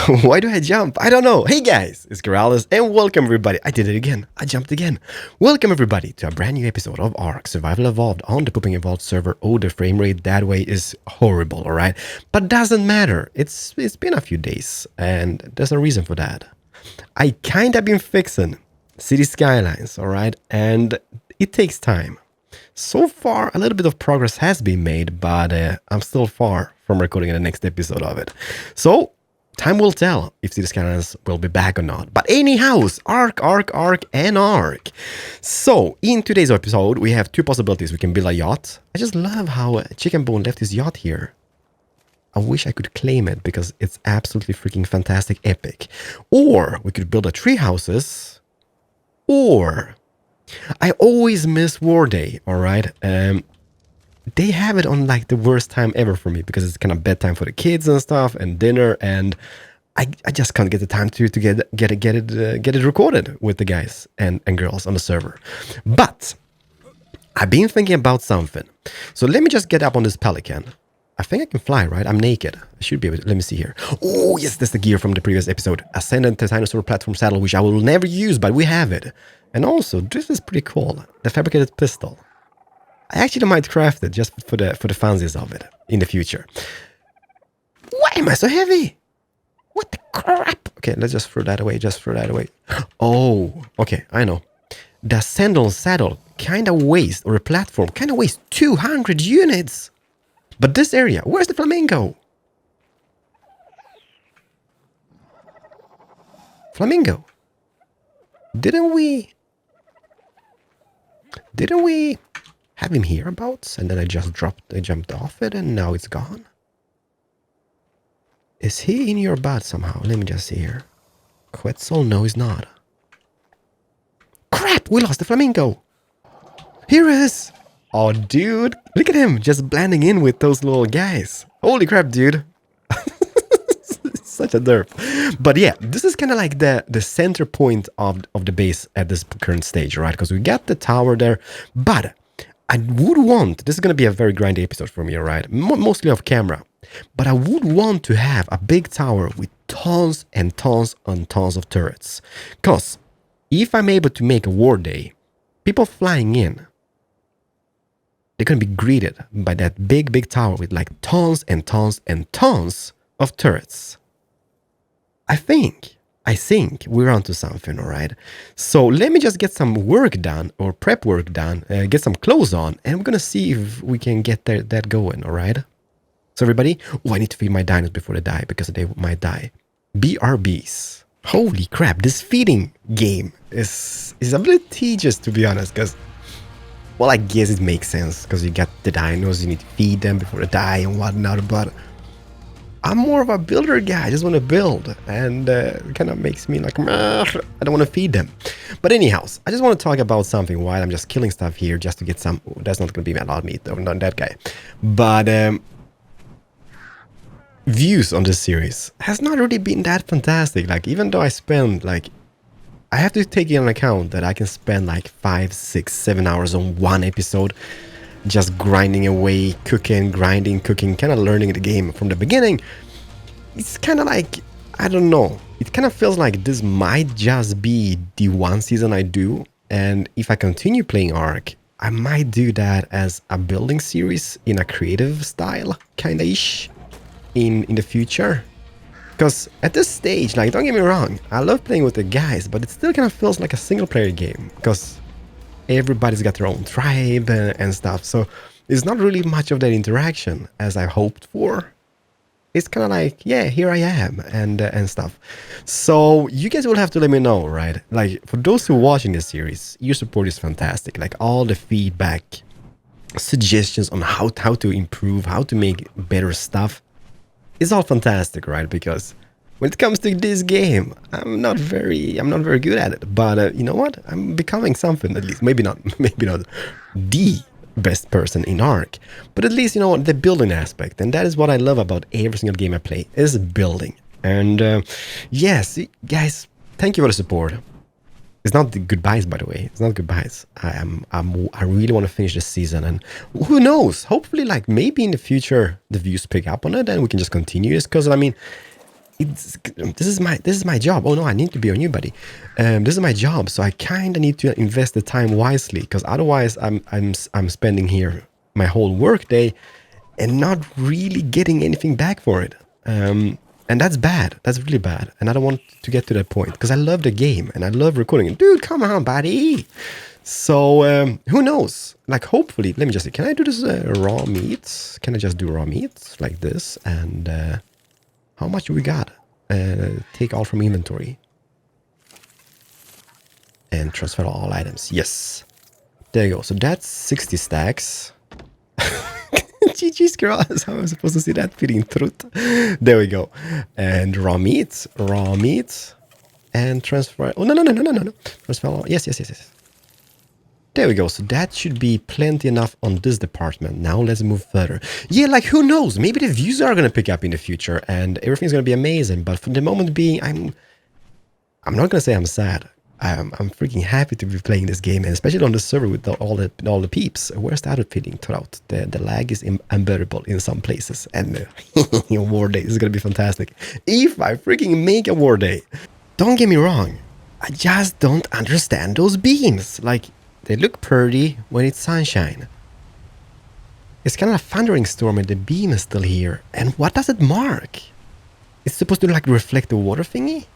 Why do I jump? I don't know. Hey guys, it's Keralis and welcome everybody. I did it again. I jumped again. Welcome everybody to a brand new episode of ARK Survival Evolved on the Pooping Evolved server. Oh, the frame rate that way is horrible, alright? But doesn't matter. It's been a few days and there's a reason for that. I kinda been fixing city skylines, alright? And it takes time. So far, a little bit of progress has been made, but I'm still far from recording the next episode of it. So, time will tell if City Skylines will be back or not. But anyhow, ARK, and ARK. So, in today's episode, we have two possibilities. We can build a yacht. I just love how Chicken Bone left his yacht here. I wish I could claim it because it's absolutely freaking fantastic epic. Or we could build a tree houses. Or I always miss War Day, alright? They have it on like the worst time ever for me because it's kind of bedtime for the kids and stuff and dinner, and I just can't get the time to get it recorded with the guys and girls on the server. But I've been thinking about something. So let me just get up on this pelican. I think I can fly, right? I'm naked. I should be able to. Let me see here. Oh, yes, that's the gear from the previous episode. Ascendant dinosaur platform saddle, which I will never use, but we have it. And also, this is pretty cool. The fabricated pistol. I actually might craft it just for the funsies of it in the future. Why am I so heavy? What the crap? Okay, let's just throw that away. Oh, okay, I know. The Ascendant saddle kind of weighs, or a platform, kind of weighs 200 units. But this area, where's the flamingo? Flamingo. Didn't we have him hereabouts? And then I jumped off it and now it's gone. Is he in your butt somehow? Let me just see here. Quetzal? No, he's not. Crap! We lost the flamingo! Here he is! Oh, dude! Look at him! Just blending in with those little guys. Holy crap, dude! Such a derp. But yeah, this is kind of like the center point of the base at this current stage, right? Because we got the tower there, but I would want, this is going to be a very grindy episode for me, right? Mostly off camera. But I would want to have a big tower with tons and tons and tons of turrets. Because if I'm able to make a war day, people flying in, they're going to be greeted by that big tower with like tons and tons and tons of turrets. I think we're onto something, all right? So let me just get some work done, or prep work done, get some clothes on, and we're gonna see if we can get that going, all right? So everybody, oh, I need to feed my dinos before they die, because they might die. BRBs. Holy crap, this feeding game is a bit tedious, to be honest, because, well, I guess it makes sense, because you got the dinos, you need to feed them before they die and whatnot, but I'm more of a builder guy. I just want to build, and it kind of makes me like, I don't want to feed them. But anyhow, I just want to talk about something while I'm just killing stuff here just to get some. Oh, that's not going to be a lot of meat, though, not that guy. But views on this series has not really been that fantastic. Like, even though I spend like, I have to take into account that I can spend like 5, 6, 7 hours on one episode. Just grinding away, cooking, grinding, cooking, kind of learning the game from the beginning. It's kind of like, I don't know. It kind of feels like this might just be the one season I do. And if I continue playing ARK, I might do that as a building series in a creative style, kind of ish, in the future. Because at this stage, like, don't get me wrong, I love playing with the guys, but it still kind of feels like a single player game. Because everybody's got their own tribe and stuff, so it's not really much of that interaction as I hoped for. It's kind of like, yeah, here I am and stuff. So you guys will have to let me know, right? Like, for those who are watching this series, your support is fantastic. Like, all the feedback, suggestions on how to improve, how to make better stuff, it's all fantastic, right? Because when it comes to this game, I'm not very good at it. But you know what? I'm becoming something, at least. Maybe not the best person in ARK, but at least, you know what, the building aspect. And that is what I love about every single game I play, is building. And yes, guys, thank you for the support. It's not the goodbyes, by the way. It's not goodbyes. I really want to finish this season, and who knows? Hopefully, like, maybe in the future the views pick up on it, and we can just continue this. Because I mean, This is my job. Oh no, I need to be on you, buddy. This is my job, so I kind of need to invest the time wisely, because otherwise I'm spending here my whole work day and not really getting anything back for it. And that's bad. That's really bad. And I don't want to get to that point, because I love the game and I love recording it. Dude, come on, buddy. So who knows? Like, hopefully, let me just see. Can I do this raw meat? Can I just do raw meat like this? And how much do we got? Take all from inventory. And transfer all items. Yes. There you go. So that's 60 stacks. GG's Keralis. How am I supposed to see that fitting truth? There we go. And raw meat. Raw meat. And transfer. Oh, no. Transfer all. Yes. There we go. So that should be plenty enough on this department. Now let's move further. Yeah, like, who knows? Maybe the views are going to pick up in the future and everything's going to be amazing. But for the moment being, I'm not going to say I'm sad. I'm freaking happy to be playing this game, and especially on the server with all the peeps. Where's the outfitting throughout? The lag is unbearable in some places, and war day is going to be fantastic. If I freaking make a war day. Don't get me wrong. I just don't understand those beams. Like, they look pretty when it's sunshine. It's kind of a thundering storm and the beam is still here. And what does it mark? It's supposed to like reflect the water thingy?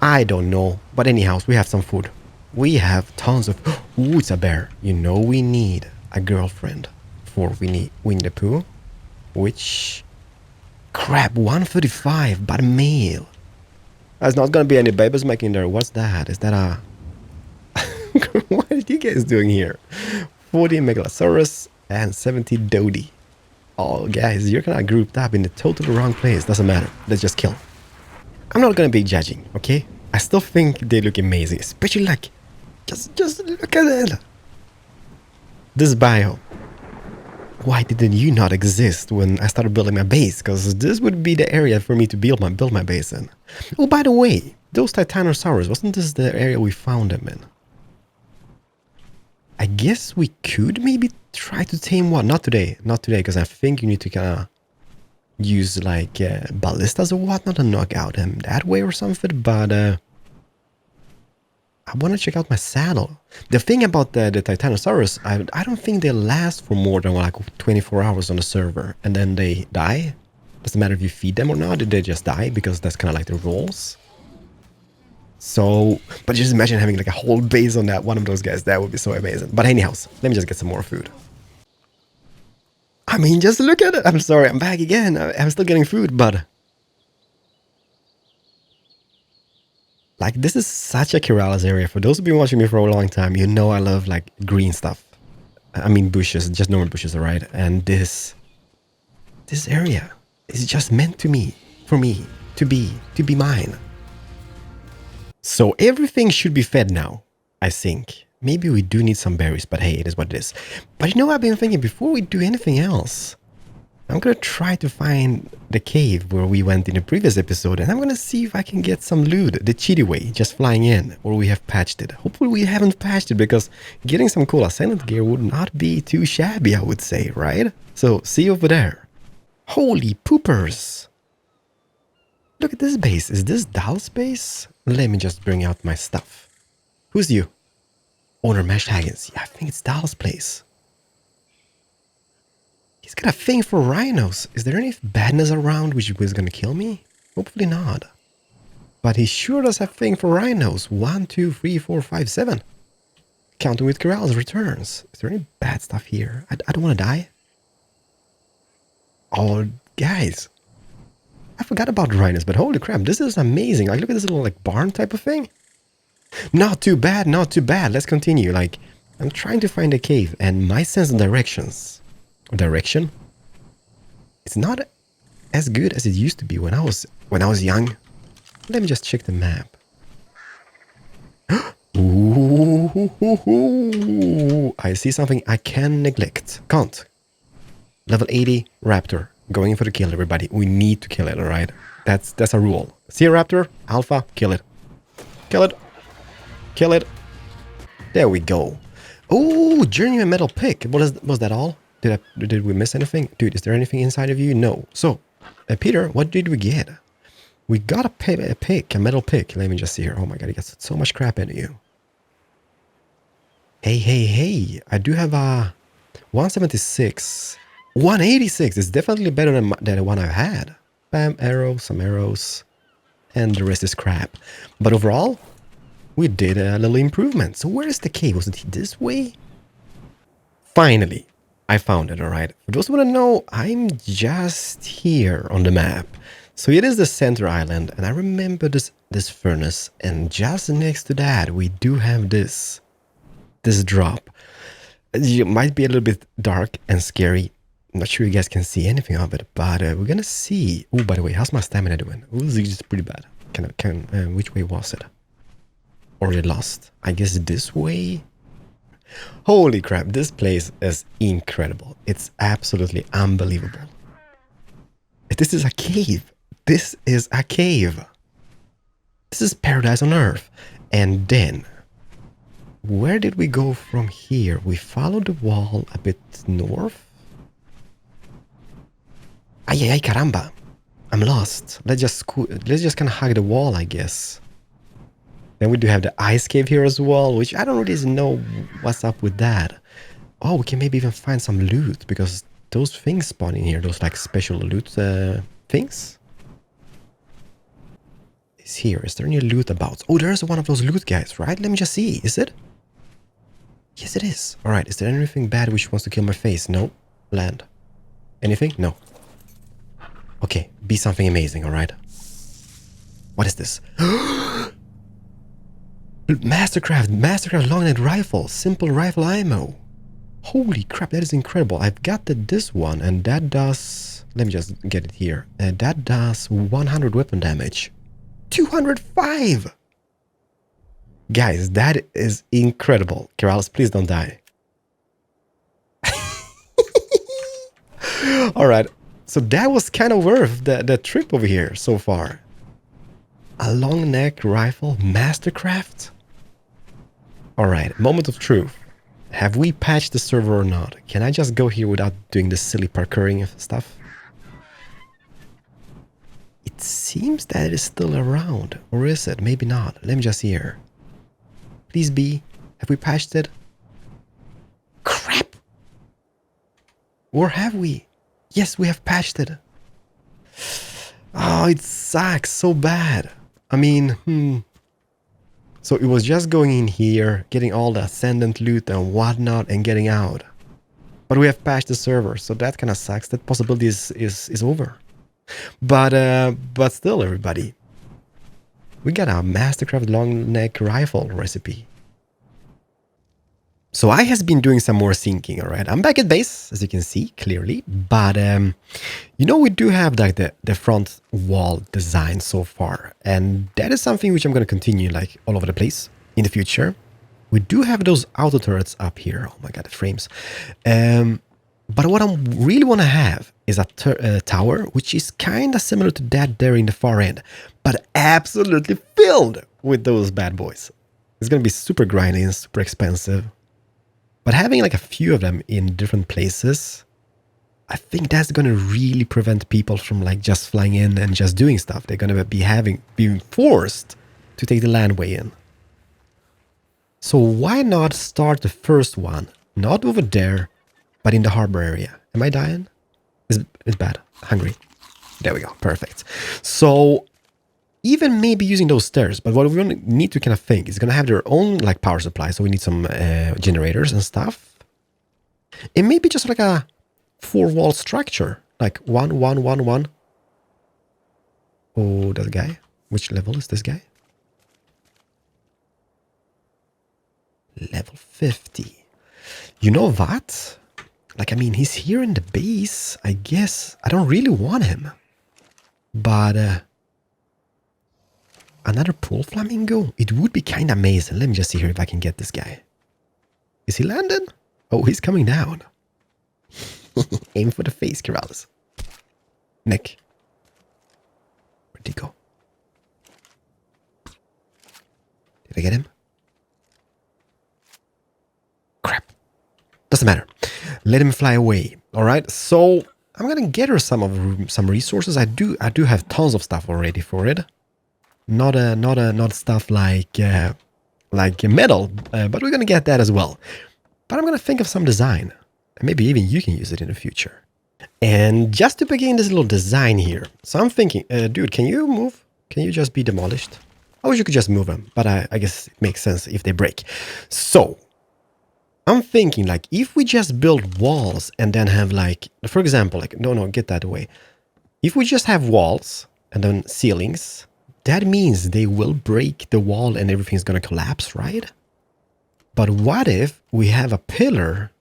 I don't know. But anyhow, we have some food. We have tons of... Ooh, it's a bear. You know we need a girlfriend for Winnie the Pooh. Which... Crap, 135, but male. There's not gonna be any babies making there. What's that? Is that a... What are you guys doing here? 40 Megalosaurus and 70 Dodi. Oh, guys, you're kind of grouped up in the totally wrong place. Doesn't matter. Let's just kill. I'm not gonna be judging, okay? I still think they look amazing, especially like, just look at it. This biome. Why didn't you not exist when I started building my base? Because this would be the area for me to build my base in. Oh, by the way, those Titanosaurs, wasn't this the area we found them in? I guess we could maybe try to tame one. Not today, because I think you need to kind of use like ballistas or whatnot to knock out him that way or something. But I want to check out my saddle. The thing about the Titanosaurus, I don't think they last for more than like 24 hours on the server, and then they die. Doesn't matter if you feed them or not, they just die, because that's kind of like the rules. So, but just imagine having like a whole base on that one of those guys. That would be so amazing. But anyhow, let me just get some more food. I mean, just look at it. I'm sorry, I'm back again. I'm still getting food, but... Like, this is such a Keralis area. For those who've been watching me for a long time, you know I love, like, green stuff. I mean, bushes, just normal bushes, alright? And this area is just meant to me, for me, to be mine. So everything should be fed now, I think. Maybe we do need some berries, but hey, it is what it is. But you know, I've been thinking, before we do anything else, I'm gonna try to find the cave where we went in the previous episode, and I'm gonna see if I can get some loot, the cheaty way, just flying in, or we have patched it. Hopefully we haven't patched it, because getting some cool assailant gear would not be too shabby, I would say, right? So, see you over there. Holy poopers! Look at this base. Is this Dal's base? Let me just bring out my stuff. Who's you? Owner Mesh Haggins. Yeah, I think it's Dal's place. He's got a thing for rhinos. Is there any badness around which was gonna kill me? Hopefully not. But he sure does have a thing for rhinos. 1, 2, 3, 4, 5, 7. Counting with Keralis returns. Is there any bad stuff here? I don't want to die. Oh, guys. I forgot about rhinos, but holy crap, this is amazing. Like, look at this little, like, barn type of thing. Not too bad, not too bad. Let's continue. Like, I'm trying to find a cave, and my sense of direction, it's not as good as it used to be when I was young. Let me just check the map. Ooh, I see something I can neglect. Can't. Level 80 raptor. Going for the kill, everybody. We need to kill it, alright? That's a rule. See a raptor? Alpha, kill it. Kill it. Kill it. There we go. Oh, journeyman metal pick. Was that all? Did we miss anything? Dude, is there anything inside of you? No. So, Peter, what did we get? We got a pick, a metal pick. Let me just see here. Oh my god, he got so much crap into you. Hey, hey, hey. I do have a 176. 186 is definitely better than the one I've had. Bam, arrows, some arrows. And the rest is crap. But overall, we did a little improvement. So where is the cave? Was it this way? Finally, I found it, alright. For those who want to know, I'm just here on the map. So it is the center island, and I remember this furnace, and just next to that, we do have this drop. It might be a little bit dark and scary. I'm not sure you guys can see anything of it, but we're gonna see. Oh, by the way, how's my stamina doing? Oh, it's pretty bad. Which way was it? Already lost. I guess this way? Holy crap, this place is incredible. It's absolutely unbelievable. This is a cave. This is a cave. This is paradise on earth. And then, where did we go from here? We followed the wall a bit north. Ay, ay, ay, caramba. I'm lost. Let's just kind of hug the wall, I guess. Then we do have the ice cave here as well, which I don't really know what's up with that. Oh, we can maybe even find some loot, because those things spawn in here, those like special loot things. Is here. Is there any loot about? Oh, there's one of those loot guys, right? Let me just see. Is it? Yes, it is. All right. Is there anything bad which wants to kill my face? No. Land. Anything? No. Okay. Be something amazing, all right? What is this? Mastercraft long-neck rifle. Simple rifle ammo. Holy crap, that is incredible. I've got this one, and that does... Let me just get it here. That does 100 weapon damage. 205! Guys, that is incredible. Keralis, please don't die. Alright, so that was kind of worth the trip over here so far. A long neck rifle, Mastercraft? Alright, moment of truth. Have we patched the server or not? Can I just go here without doing the silly parkouring stuff? It seems that it is still around. Or is it? Maybe not. Let me just see here. Please be. Have we patched it? Crap! Or have we? Yes, we have patched it. Oh, it sucks so bad. I mean, So it was just going in here, getting all the ascendant loot and whatnot, and getting out. But we have patched the server, so that kind of sucks. That possibility is over. But still, everybody, we got a Mastercraft long neck rifle recipe. So I has been doing some more thinking, all right? I'm back at base, as you can see, clearly. But, you know, we do have like the front wall design so far. And that is something which I'm going to continue like all over the place in the future. We do have those auto turrets up here. Oh my god, the frames. But what I really want to have is a tower, which is kind of similar to that there in the far end. But absolutely filled with those bad boys. It's going to be super grindy and super expensive. But having like a few of them in different places, I think that's going to really prevent people from like just flying in and just doing stuff. They're going to be being forced to take the landway in. So why not start the first one, not over there, but in the harbor area? Am I dying? It's bad. Hungry. There we go. Perfect. So even maybe using those stairs, but what we need to kind of think is going to have their own like power supply. So we need some generators and stuff. And maybe just like a 4-wall structure, like 1, 1, 1, 1. Oh, that guy. Which level is this guy? Level 50. You know what? Like, I mean, he's here in the base. I guess I don't really want him. But another pool flamingo? It would be kind of amazing. Let me just see here if I can get this guy. Is he landed? Oh, he's coming down. Aim for the face, Keralis. Nick. Where'd he go? Did I get him? Crap. Doesn't matter. Let him fly away. Alright, so I'm gonna gather some resources. I do have tons of stuff already for it. Not stuff like metal, but we're gonna get that as well. But I'm gonna think of some design, and maybe even you can use it in the future. And just to begin this little design here, so I'm thinking, dude, can you move? Can you just be demolished? I wish you could just move them, but I guess it makes sense if they break. So I'm thinking, like, if we just build walls and then have, like, for example, like, no, get that away. If we just have walls and then ceilings, that means they will break the wall and everything's gonna collapse, right? But what if we have a pillar?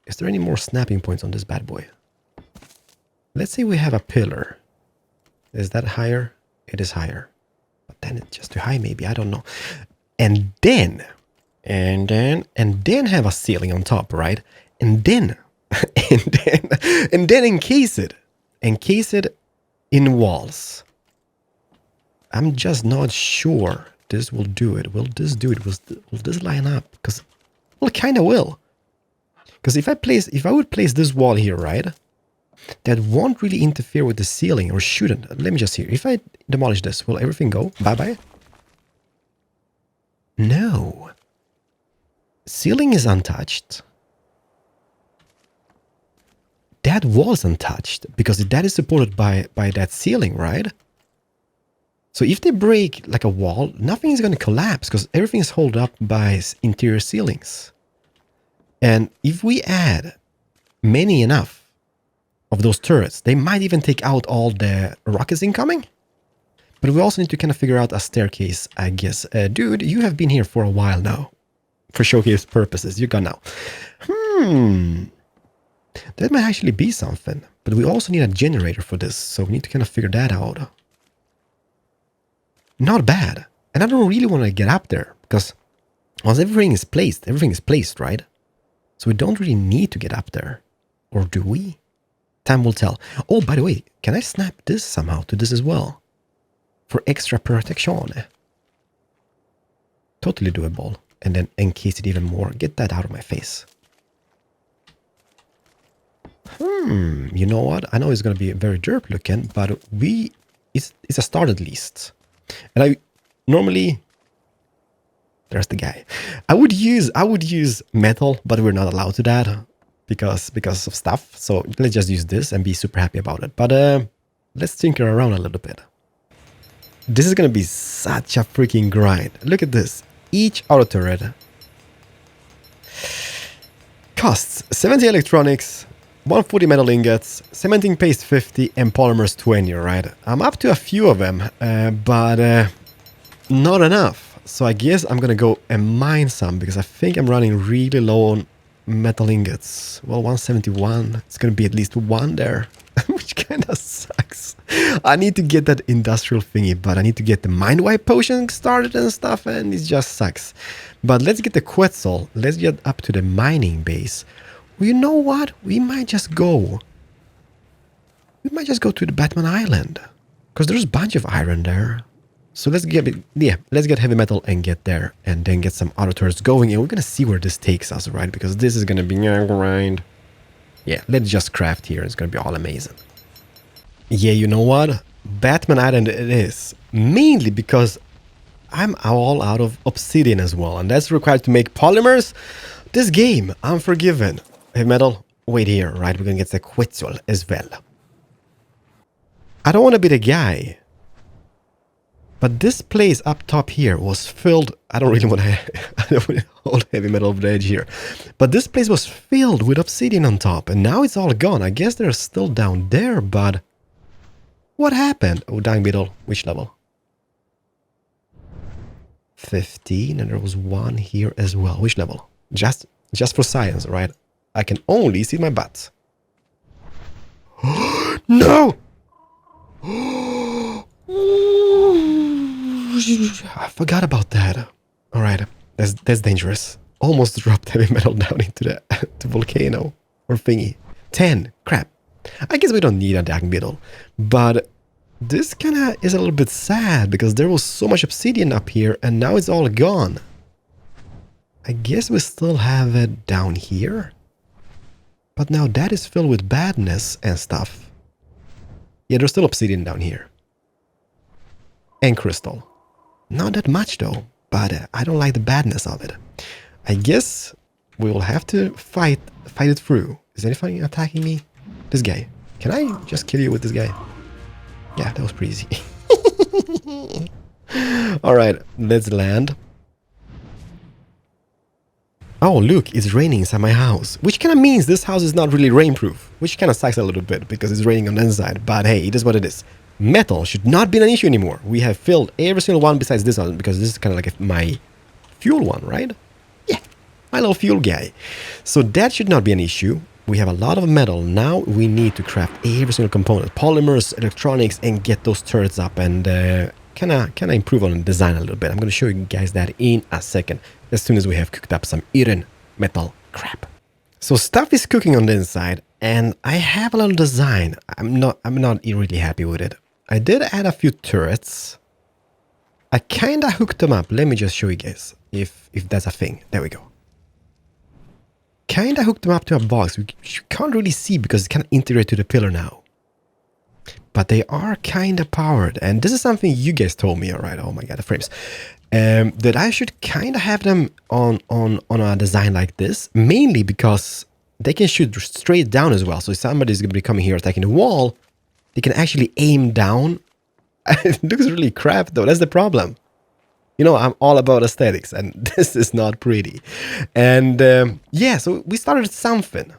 Is there any more snapping points on this bad boy? Let's say we have a pillar. Is that higher? It is higher. But then it's just too high, maybe. I don't know. And then have a ceiling on top, right? And then encase it in walls. I'm just not sure this will do it. Will this do it? Will this line up? Because, well, it kind of will. Because if I would place this wall here, right? That won't really interfere with the ceiling, or shouldn't. Let me just see. If I demolish this, will everything go? Bye-bye? No. Ceiling is untouched. That wall is untouched because that is supported by that ceiling, right? So if they break like a wall, nothing is going to collapse because everything is held up by interior ceilings. And if we add many enough of those turrets, they might even take out all the rockets incoming. But we also need to kind of figure out a staircase, I guess. Dude, you have been here for a while now. For showcase purposes, you're gone now. That might actually be something. But we also need a generator for this, so we need to kind of figure that out. Not bad. And I don't really want to get up there, because once everything is placed, right? So we don't really need to get up there. Or do we? Time will tell. Oh, by the way, can I snap this somehow to this as well? For extra protection. Totally doable. And then encase it even more. Get that out of my face. You know what? I know it's going to be very derp looking, but it's a start at least. And I normally... There's the guy. I would use metal, but we're not allowed to that because of stuff. So let's just use this and be super happy about it. But let's tinker around a little bit. This is going to be such a freaking grind. Look at this. Each auto turret costs 70 electronics, 140 metal ingots, cementing paste 50, and polymers 20, right? I'm up to a few of them, but not enough. So I guess I'm gonna go and mine some because I think I'm running really low on metal ingots. Well, 171. It's gonna be at least one there, which kind of sucks. I need to get that industrial thingy, but I need to get the mind wipe potion started and stuff, and it just sucks. But let's get the Quetzal. Let's get up to the mining base. Well, you know what? We might just go to the Batman Island, because there's a bunch of iron there. So let's get heavy metal and get there, and then get some auto turrets going, and we're gonna see where this takes us, right? Because this is gonna be a grind. Yeah, let's just craft here. It's gonna be all amazing. Yeah, you know what? Batman Island it is. Mainly because I'm all out of obsidian as well, and that's required to make polymers. This game, Unforgiven. Heavy metal, wait here, right? We're gonna get the Quetzal as well. I don't want to be the guy, but this place up top here was filled. I don't really want to hold heavy metal over the edge here, but this place was filled with obsidian on top, and now it's all gone. I guess they're still down there, but what happened? Oh, dying beetle. Which level? 15, and there was one here as well. Which level? Just for science, right? I can only see my butt. No! I forgot about that. Alright, that's dangerous. Almost dropped heavy metal down into the volcano or thingy. 10. Crap. I guess we don't need a dying beetle. But this kinda is a little bit sad because there was so much obsidian up here and now it's all gone. I guess we still have it down here. But now that is filled with badness and stuff. Yeah, there's still obsidian down here. And crystal. Not that much though, but I don't like the badness of it. I guess we will have to fight it through. Is anything attacking me? This guy. Can I just kill you with this guy? Yeah, that was pretty easy. Alright, let's land. Oh, look, it's raining inside my house. Which kind of means this house is not really rainproof. Which kind of sucks a little bit because it's raining on the inside. But hey, it is what it is. Metal should not be an issue anymore. We have filled every single one besides this one because this is kind of like my fuel one, right? Yeah, my little fuel guy. So that should not be an issue. We have a lot of metal. Now we need to craft every single component. Polymers, electronics, and get those turrets up and kind of improve on the design a little bit. I'm going to show you guys that in a second. As soon as we have cooked up some iron metal crap. So stuff is cooking on the inside and I have a little design. I'm not really happy with it. I did add a few turrets. I kind of hooked them up. Let me just show you guys if that's a thing. There we go. Kind of hooked them up to a box. You can't really see because it's kind of integrated to the pillar now. But they are kind of powered. And this is something you guys told me, all right? Oh my god, the frames. That I should kind of have them on a design like this. Mainly because they can shoot straight down as well. So if somebody's going to be coming here attacking the wall, they can actually aim down. It looks really crap though. That's the problem. You know, I'm all about aesthetics and this is not pretty. And yeah, so we started something.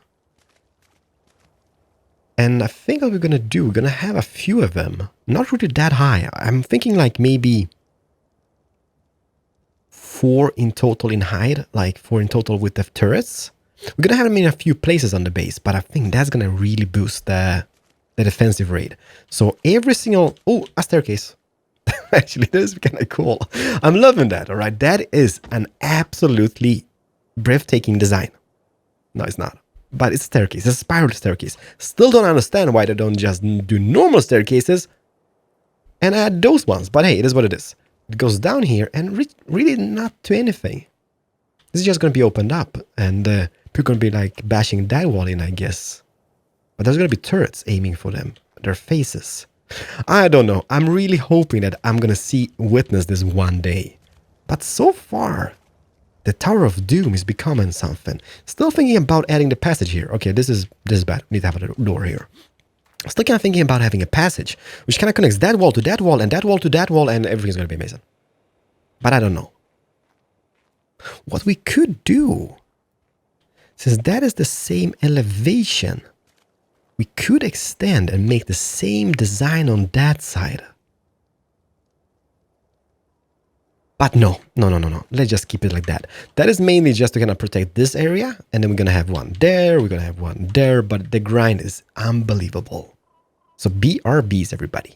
And I think what we're going to do, we're going to have a few of them. Not really that high. I'm thinking like maybe 4 in total in height. Like 4 in total with the turrets. We're going to have them in a few places on the base. But I think that's going to really boost the defensive rate. So every single... Oh, a staircase. Actually, that is kind of cool. I'm loving that, all right? That is an absolutely breathtaking design. No, it's not. But it's a staircase. It's a spiral staircase. Still don't understand why they don't just do normal staircases and add those ones. But hey, it is what it is. It goes down here and really not to anything. This is just going to be opened up. And people are going to be like bashing that wall in, I guess. But there's going to be turrets aiming for them. Their faces. I don't know. I'm really hoping that I'm going to witness this one day. But so far, the Tower of Doom is becoming something. Still thinking about adding the passage here. Okay, this is bad. We need to have a door here. Still kind of thinking about having a passage, which kind of connects that wall to that wall and that wall to that wall, and everything's going to be amazing. But I don't know. What we could do, since that is the same elevation, we could extend and make the same design on that side. But no. Let's just keep it like that. That is mainly just to kind of protect this area. And then we're going to have one there. We're going to have one there. But the grind is unbelievable. So BRBs, everybody.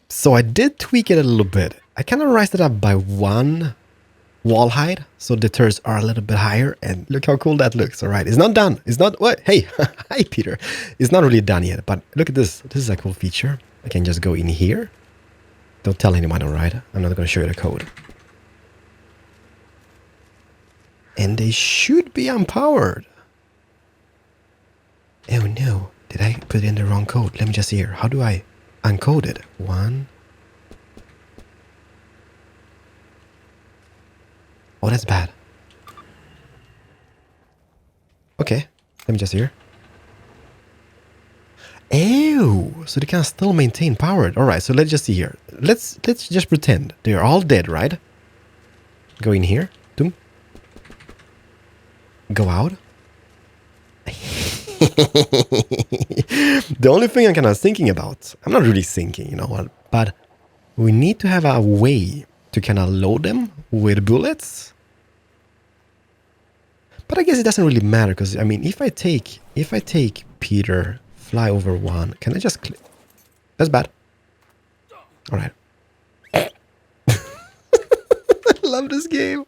So I did tweak it a little bit. I kind of raised it up by 1 wall height. So the turrets are a little bit higher. And look how cool that looks. All right. It's not done. It's not... What? Hey. Hi, Peter. It's not really done yet. But look at this. This is a cool feature. I can just go in here. Don't tell anyone, all right? I'm not going to show you the code. And they should be empowered. Oh no, did I put in the wrong code? Let me just see here. How do I uncode it? 1. Oh, that's bad. Okay, let me just see here. Oh, so they can still maintain powered. All right, so let's just see here. Let's just pretend they're all dead, right? Go in here. Doom. Go out. The only thing I'm kind of thinking about, I'm not really thinking, you know what, but we need to have a way to kind of load them with bullets. But I guess it doesn't really matter because, I mean, if I take Peter, fly over 1, can I just click? That's bad. All right. I love this game.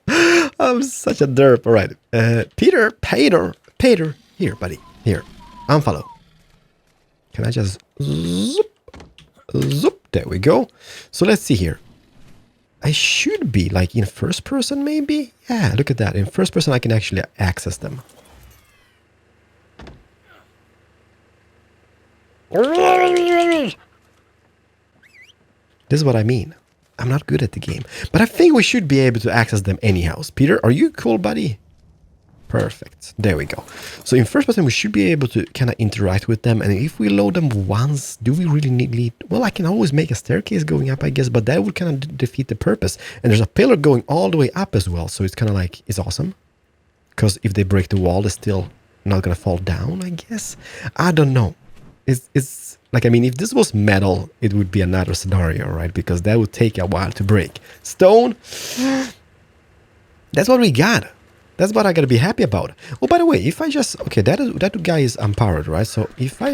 I'm such a derp. All right. Peter. Here, buddy. Here. Unfollow. Can I just zoop? There we go. So let's see here. I should be like in first person maybe? Yeah, look at that. In first person I can actually access them. This is what I mean. I'm not good at the game. But I think we should be able to access them anyhow. Peter, are you cool, buddy? Perfect. There we go. So in first person, we should be able to kind of interact with them. And if we load them once, do we really need... Well, I can always make a staircase going up, I guess, but that would kind of defeat the purpose. And there's a pillar going all the way up as well. So it's kind of like, it's awesome. Because if they break the wall, it's still not going to fall down, I guess. I don't know. It's like, I mean, if this was metal, it would be another scenario, right? Because that would take a while to break. Stone, that's what we got. That's what I gotta be happy about. Oh, by the way, if I just... Okay, that guy is empowered, right? So if I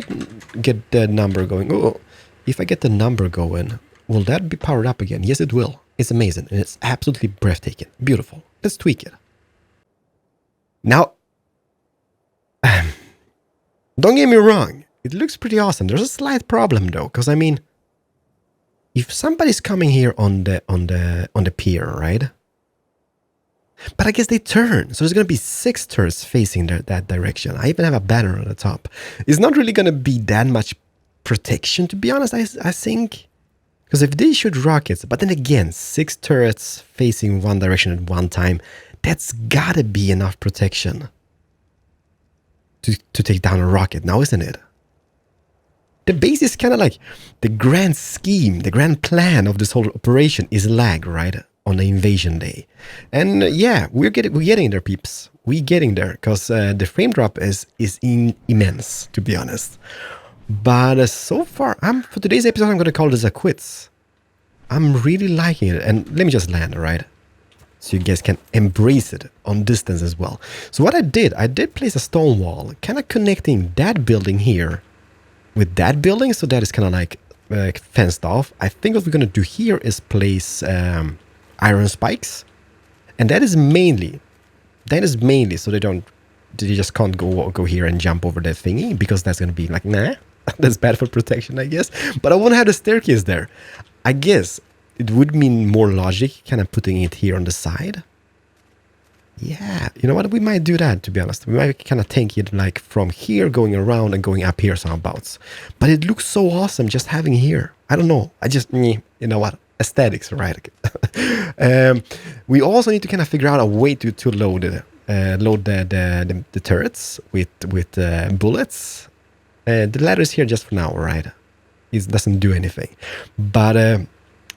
get the number going... Oh, if I get the number going, will that be powered up again? Yes, it will. It's amazing. And it's absolutely breathtaking. Beautiful. Let's tweak it. Now, don't get me wrong. It looks pretty awesome. There's a slight problem, though. Because, I mean, if somebody's coming here on the pier, right? But I guess they turn. So there's going to be 6 turrets facing that direction. I even have a banner on the top. It's not really going to be that much protection, to be honest, I think. Because if they shoot rockets, but then again, 6 turrets facing one direction at one time, that's got to be enough protection to take down a rocket now, isn't it? The base is kind of like the grand scheme, the grand plan of this whole operation is lag, right? On the invasion day. And yeah, we're getting there, peeps. We're getting there because the frame drop is immense, to be honest. But so far, for today's episode, I'm going to call this a quits. I'm really liking it. And let me just land, right? So you guys can embrace it on distance as well. So what I did place a stone wall, kind of connecting that building here with that building. So that is kind of like fenced off. I think what we're going to do here is place... iron spikes, and that is mainly so they just can't go here and jump over the thingy, because that's gonna be like, nah, that's bad for protection, I guess. But I won't have the staircase there. I guess it would mean more logic kind of putting it here on the side. Yeah, you know what, we might do that, to be honest. We might kind of take it like from here going around and going up here someabouts. But it looks so awesome just having here. I don't know, you know what, aesthetics, right? We also need to kind of figure out a way to load the turrets with bullets. The ladder is here just for now, right? It doesn't do anything. But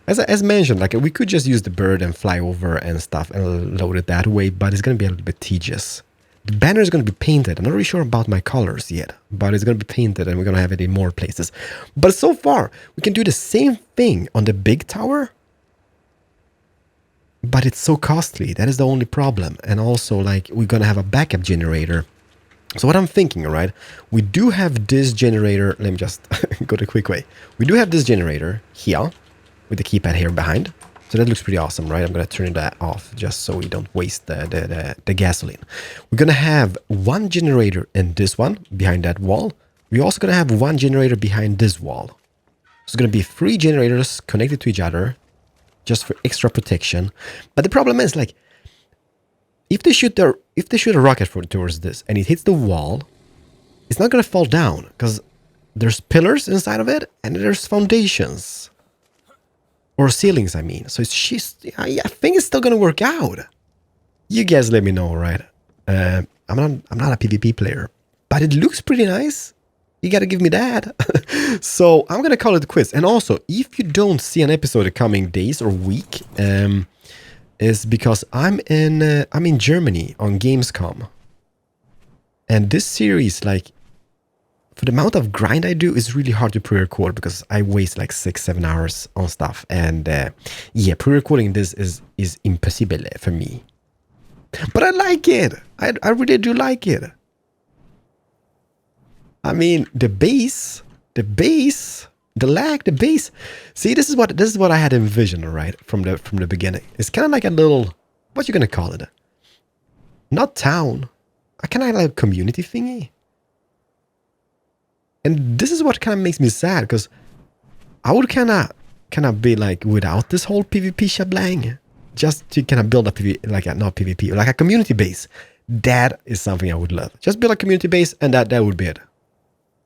as mentioned, like, we could just use the bird and fly over and stuff and load it that way, but it's going to be a little bit tedious. The banner is going to be painted. I'm not really sure about my colors yet, but it's going to be painted and we're going to have it in more places. But so far, we can do the same thing on the big tower, but it's so costly. That is the only problem. And also, like, we're going to have a backup generator. So what I'm thinking, right, we do have this generator. Let me just go the quick way. We do have this generator here with the keypad here behind. So that looks pretty awesome, right? I'm going to turn that off just so we don't waste the gasoline. We're going to have one generator in this one behind that wall. We're also going to have one generator behind this wall. So it's going to be 3 generators connected to each other just for extra protection. But the problem is, like, if they shoot a rocket towards this and it hits the wall, it's not going to fall down because there's pillars inside of it and there's foundations. Or ceilings, I mean. So it's just, I think it's still gonna work out. You guys let me know, right? I'm not a PvP player, but it looks pretty nice. You gotta give me that. So I'm gonna call it quits. And also, if you don't see an episode the coming days or week, is because I'm in Germany on Gamescom, and this series, like, for the amount of grind I do, is really hard to pre-record because I waste like 6-7 hours on stuff. And yeah, pre-recording this is impossible for me. But I like it. I really do like it. I mean, the base, the lag, the base. See, this is what I had envisioned, right, from the beginning. It's kind of like a little, what you gonna call it? Not town. I kind of like a community thingy. And this is what kind of makes me sad, because I would kind of be like without this whole PvP shebang, just to kind of build a PvP, like not PvP, like a community base. That is something I would love. Just build a community base, and that would be it.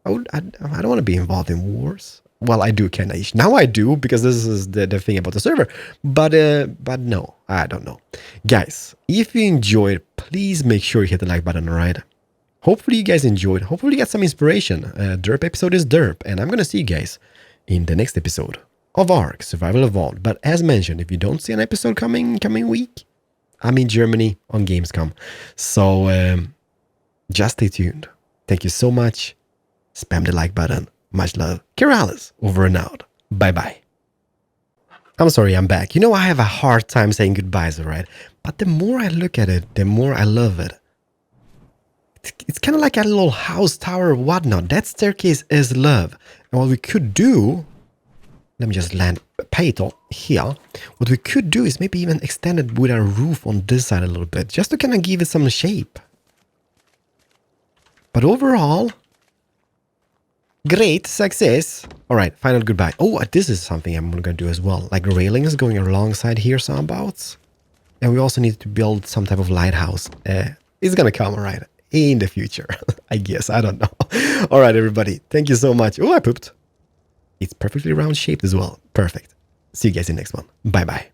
I don't want to be involved in wars. Well, I do kind of. Now I do, because this is the thing about the server. But no, I don't know. Guys, if you enjoyed, please make sure you hit the like button, alright? Hopefully you guys enjoyed. Hopefully you got some inspiration. Derp episode is derp. And I'm going to see you guys in the next episode of ARK Survival Evolved. But as mentioned, if you don't see an episode coming week, I'm in Germany on Gamescom. So just stay tuned. Thank you so much. Spam the like button. Much love. Keralis, over and out. Bye-bye. I'm sorry, I'm back. You know, I have a hard time saying goodbyes, alright? But the more I look at it, the more I love it. It's kind of like a little house, tower, or whatnot. That staircase is love. And what we could do... Let me just land Pato here. What we could do is maybe even extend it with a roof on this side a little bit. Just to kind of give it some shape. But overall... Great success. All right, final goodbye. Oh, this is something I'm going to do as well. Like railings going alongside here somebouts. And we also need to build some type of lighthouse. It's going to come, all right, in the future. I guess, I don't know. All right, everybody. Thank you so much. Oh, I pooped. It's perfectly round shaped as well. Perfect. See you guys in the next one. Bye-bye.